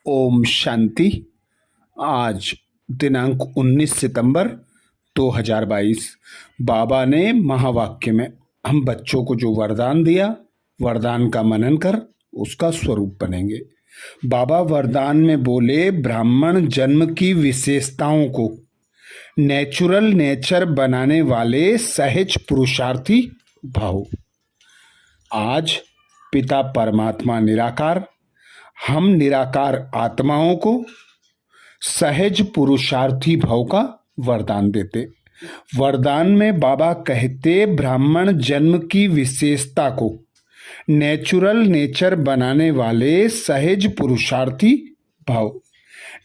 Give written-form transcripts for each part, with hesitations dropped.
ओम शांति। आज दिनांक 19 सितंबर 2022। बाबा ने महावाक्य में हम बच्चों को जो वरदान दिया, वरदान का मनन कर उसका स्वरूप बनेंगे। बाबा वरदान में बोले, ब्राह्मण जन्म की विशेषताओं को नेचुरल नेचर बनाने वाले सहज पुरुषार्थी भाव। आज पिता परमात्मा निराकार, हम निराकार आत्माओं को सहज पुरुषार्थी भाव का वरदान देते। वरदान में बाबा कहते, ब्राह्मण जन्म की विशेषता को नेचुरल नेचर बनाने वाले सहज पुरुषार्थी भाव।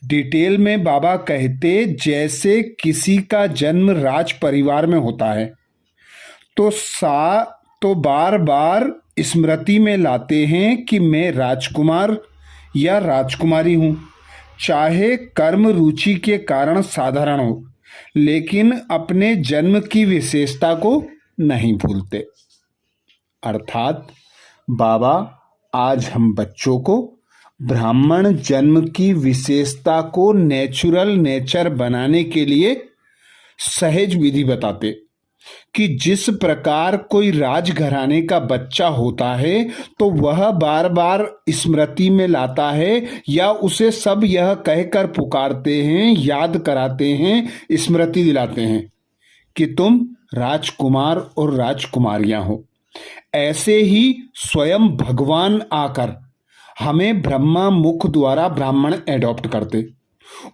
डिटेल में बाबा कहते, जैसे किसी का जन्म राज परिवार में होता है तो बार बार स्मृति में लाते हैं कि मैं राजकुमार या राजकुमारी हूं। चाहे कर्म रुचि के कारण साधारण हो, लेकिन अपने जन्म की विशेषता को नहीं भूलते। अर्थात बाबा आज हम बच्चों को ब्राह्मण जन्म की विशेषता को नेचुरल नेचर बनाने के लिए सहज विधि बताते कि जिस प्रकार कोई राजघराने का बच्चा होता है तो वह बार बार स्मृति में लाता है या उसे सब यह कहकर पुकारते हैं, याद कराते हैं, स्मृति दिलाते हैं कि तुम राजकुमार और राजकुमारियां हो। ऐसे ही स्वयं भगवान आकर हमें ब्रह्मा मुख द्वारा ब्राह्मण एडॉप्ट करते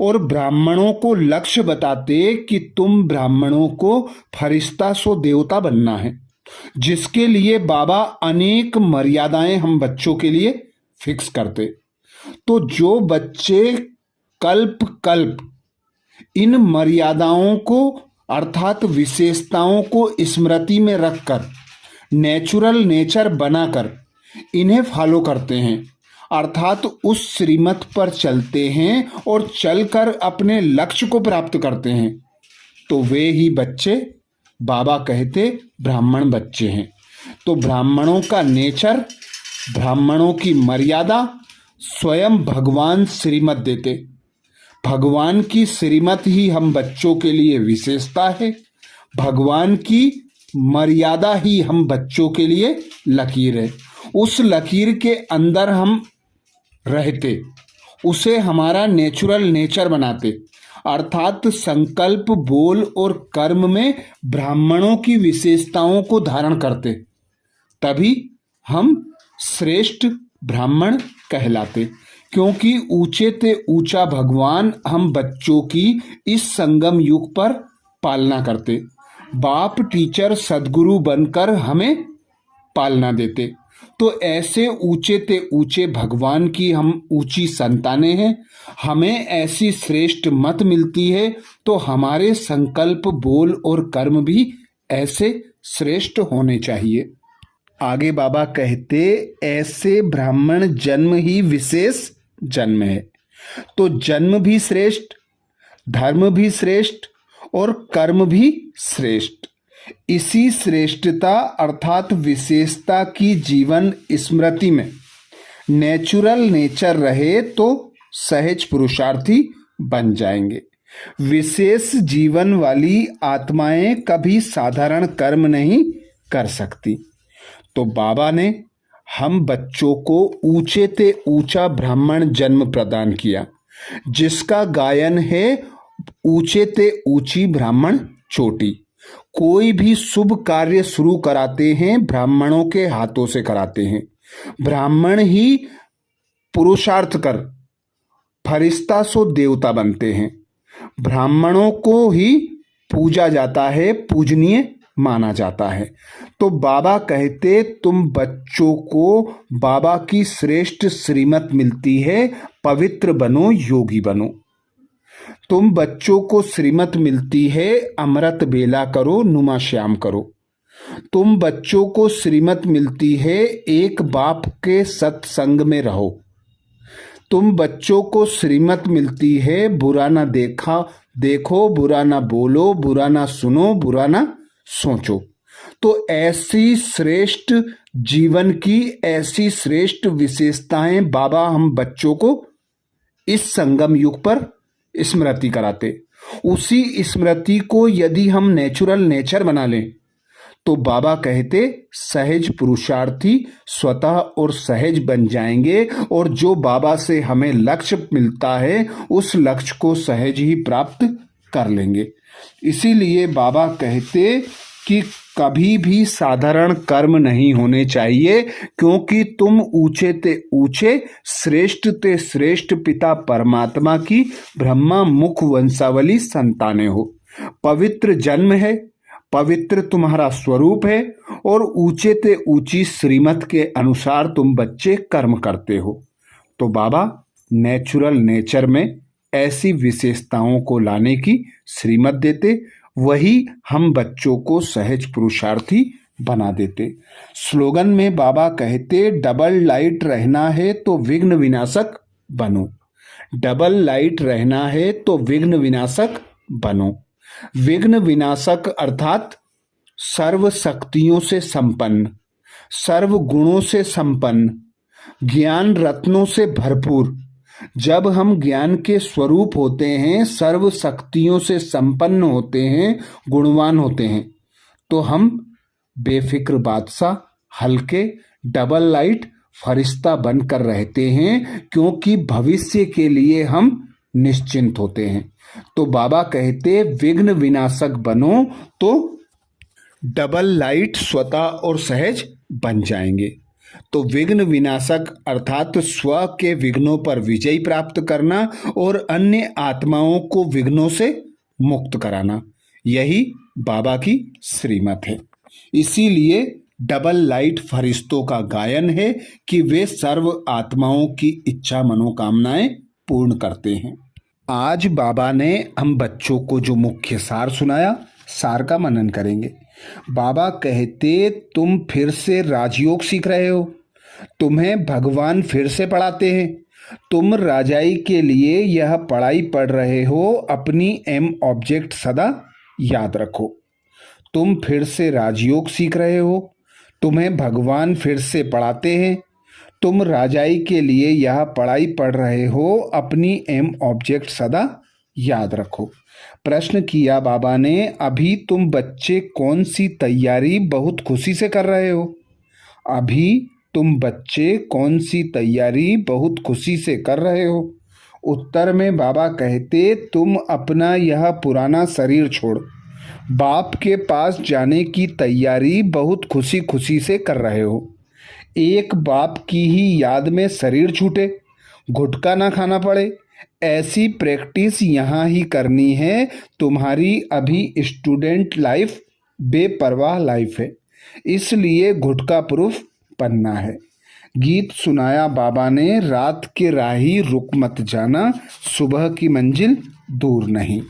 और ब्राह्मणों को लक्ष्य बताते कि तुम ब्राह्मणों को फरिश्ता सो देवता बनना है, जिसके लिए बाबा अनेक मर्यादाएं हम बच्चों के लिए फिक्स करते। तो जो बच्चे कल्प कल्प इन मर्यादाओं को अर्थात विशेषताओं को स्मृति में रखकर नेचुरल नेचर बनाकर इन्हें फॉलो करते हैं, अर्थात उस श्रीमत पर चलते हैं और चलकर अपने लक्ष्य को प्राप्त करते हैं, तो वे ही बच्चे बाबा कहते ब्राह्मण बच्चे हैं। तो ब्राह्मणों का नेचर, ब्राह्मणों की मर्यादा स्वयं भगवान श्रीमत देते। भगवान की श्रीमत ही हम बच्चों के लिए विशेषता है, भगवान की मर्यादा ही हम बच्चों के लिए लकीर है। उस लकीर के अंदर हम रहते, उसे हमारा नेचुरल नेचर बनाते, अर्थात संकल्प, बोल और कर्म में ब्राह्मणों की विशेषताओं को धारण करते, तभी हम श्रेष्ठ ब्राह्मण कहलाते। क्योंकि ऊंचे ते ऊंचा भगवान हम बच्चों की इस संगम युग पर पालना करते। बाप टीचर सदगुरु बनकर हमें पालना देते। तो ऐसे ऊंचे ते ऊंचे भगवान की हम ऊंची संतानें हैं, हमें ऐसी श्रेष्ठ मत मिलती है, तो हमारे संकल्प, बोल और कर्म भी ऐसे श्रेष्ठ होने चाहिए। आगे बाबा कहते, ऐसे ब्राह्मण जन्म ही विशेष जन्म है। तो जन्म भी श्रेष्ठ, धर्म भी श्रेष्ठ और कर्म भी श्रेष्ठ। इसी श्रेष्ठता अर्थात विशेषता की जीवन स्मृति में नेचुरल नेचर रहे तो सहज पुरुषार्थी बन जाएंगे। विशेष जीवन वाली आत्माएं कभी साधारण कर्म नहीं कर सकती। तो बाबा ने हम बच्चों को ऊंचे ते ऊंचा ब्राह्मण जन्म प्रदान किया, जिसका गायन है ऊंचे ते ऊंची ब्राह्मण चोटी। कोई भी शुभ कार्य शुरू कराते हैं ब्राह्मणों के हाथों से कराते हैं। ब्राह्मण ही पुरुषार्थ कर फरिश्ता सो देवता बनते हैं। ब्राह्मणों को ही पूजा जाता है, पूजनीय माना जाता है। तो बाबा कहते, तुम बच्चों को बाबा की श्रेष्ठ श्रीमत मिलती है, पवित्र बनो, योगी बनो। तुम बच्चों को श्रीमत मिलती है, अमृत बेला करो, नुमा श्याम करो। तुम बच्चों को श्रीमत मिलती है, एक बाप के सत्संग में रहो। तुम बच्चों को श्रीमत मिलती है, बुरा ना देखो, बुरा ना बोलो, बुरा ना सुनो, बुरा ना सोचो। तो ऐसी श्रेष्ठ जीवन की ऐसी श्रेष्ठ विशेषताएं बाबा हम बच्चों को इस संगम युग पर स्मृति कराते। उसी स्मृति को यदि हम नेचुरल नेचर बना लें तो बाबा कहते सहज पुरुषार्थी स्वतः और सहज बन जाएंगे, और जो बाबा से हमें लक्ष्य मिलता है उस लक्ष्य को सहज ही प्राप्त कर लेंगे। इसीलिए बाबा कहते कि कभी भी साधारण कर्म नहीं होने चाहिए, क्योंकि तुम ऊंचे ते ऊंचे श्रेष्ठ ते श्रेष्ठ पिता परमात्मा की ब्रह्मा मुख वंशावली संतानें हो। पवित्र जन्म है, पवित्र तुम्हारा स्वरूप है, और ऊंचे ते ऊंची श्रीमत के अनुसार तुम बच्चे कर्म करते हो। तो बाबा नेचुरल नेचर में ऐसी विशेषताओं को लाने की श्रीमत देते, वही हम बच्चों को सहज पुरुषार्थी बना देते। स्लोगन में बाबा कहते डबल लाइट रहना है तो विघ्न विनाशक बनो। डबल लाइट रहना है तो विघ्न विनाशक बनो। विघ्न विनाशक अर्थात सर्व शक्तियों से संपन्न, सर्व गुणों से संपन्न, ज्ञान रत्नों से भरपूर। जब हम ज्ञान के स्वरूप होते हैं, सर्व शक्तियों से संपन्न होते हैं, गुणवान होते हैं, तो हम बेफिक्र बादशाह, हल्के डबल लाइट फरिश्ता बनकर रहते हैं, क्योंकि भविष्य के लिए हम निश्चिंत होते हैं। तो बाबा कहते विघ्न विनाशक बनो तो डबल लाइट स्वतः और सहज बन जाएंगे। तो विघ्न विनाशक अर्थात स्व के विघ्नों पर विजय प्राप्त करना और अन्य आत्माओं को विघ्नों से मुक्त कराना, यही बाबा की श्रीमत है। इसीलिए डबल लाइट फरिश्तों का गायन है कि वे सर्व आत्माओं की इच्छा मनोकामनाएं पूर्ण करते हैं। आज बाबा ने हम बच्चों को जो मुख्य सार सुनाया, सार का मनन करेंगे। बाबा कहते तुम फिर से राजयोग सीख रहे हो, तुम्हें भगवान फिर से पढ़ाते हैं। तुम राजाई के लिए यह पढ़ाई पढ़ रहे हो, अपनी एम ऑब्जेक्ट सदा याद रखो। तुम फिर से राजयोग सीख रहे हो, तुम्हें भगवान फिर से पढ़ाते हैं। तुम राजाई के लिए यह पढ़ाई पढ़ रहे हो, अपनी एम ऑब्जेक्ट सदा याद रखो। प्रश्न किया बाबा ने, अभी तुम बच्चे कौन सी तैयारी बहुत खुशी से कर रहे हो? अभी तुम बच्चे कौन सी तैयारी बहुत खुशी से कर रहे हो? उत्तर में बाबा कहते तुम अपना यह पुराना शरीर छोड़ बाप के पास जाने की तैयारी बहुत खुशी खुशी से कर रहे हो। एक बाप की ही याद में शरीर छूटे, गुटखा ना खाना पड़े, ऐसी प्रैक्टिस यहाँ ही करनी है। तुम्हारी अभी स्टूडेंट लाइफ बेपरवाह लाइफ है, इसलिए गुटखा प्रूफ बनना है। गीत सुनाया बाबा ने, रात के राही रुक मत जाना, सुबह की मंजिल दूर नहीं।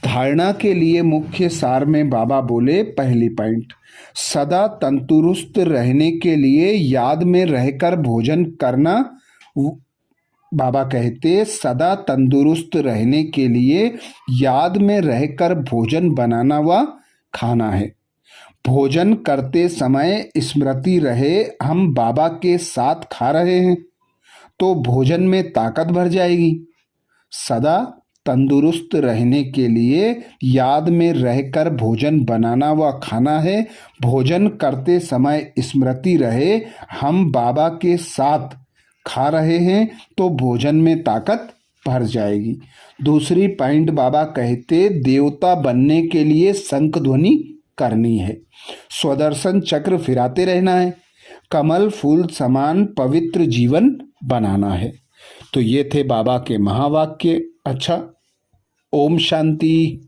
धारणा के लिए मुख्य सार में बाबा बोले, पहली पॉइंट, सदा तंदुरुस्त रहने के लिए याद में रहकर भोजन करना। बाबा कहते सदा तंदुरुस्त रहने के लिए याद में रहकर भोजन बनाना व खाना है। भोजन करते समय स्मृति रहे हम बाबा के साथ खा रहे हैं, तो भोजन में ताकत भर जाएगी। सदा तंदुरुस्त रहने के लिए याद में रहकर भोजन बनाना व खाना है। भोजन करते समय स्मृति रहे हम बाबा के साथ खा रहे हैं, तो भोजन में ताकत भर जाएगी। दूसरी पॉइंट बाबा कहते देवता बनने के लिए शंख ध्वनि करनी है, स्वदर्शन चक्र फिराते रहना है, कमल फूल समान पवित्र जीवन बनाना है। तो ये थे बाबा के महावाक्य। अच्छा, ओम शांति।